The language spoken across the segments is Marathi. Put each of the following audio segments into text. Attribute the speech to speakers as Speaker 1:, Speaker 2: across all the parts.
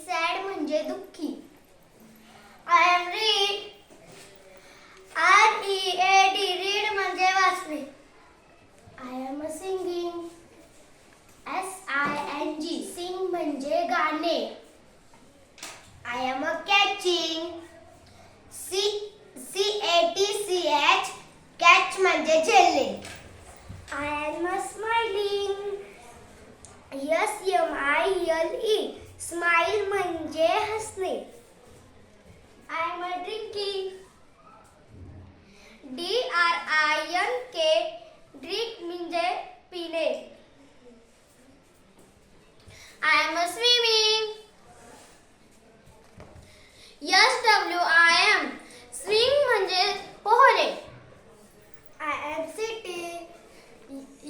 Speaker 1: सॅड म्हणजे दुःखी. I am read. READ read म्हणजे वाचणे. I am singing. SING sing म्हणजे गाणे. I am catching. CATCH catch म्हणजे झेलणे. I am smiling. SMILE smile म्हणजे हसणे. I am drinking. DRINK drink म्हणजे पिणे. I am swimming. SWIM swim म्हणजे पोहणे. I am sitting.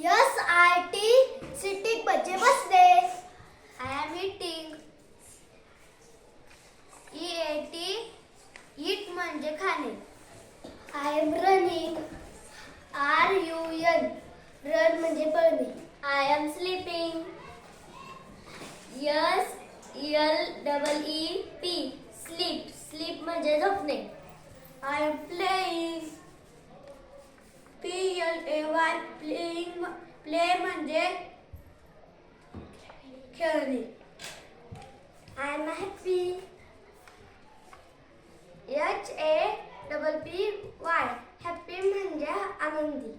Speaker 1: SIT sitting म्हणजे बसणे. I am eating. EAT eat म्हणजे खाणे. I am running. RUN run म्हणजे पळणे. I am sleeping. SLEEP sleep sleep म्हणजे झोपणे. I am playing. PLAY playing play म्हणजे खेळणे. I am happy. HAPPY happy म्हणजे आनंदी.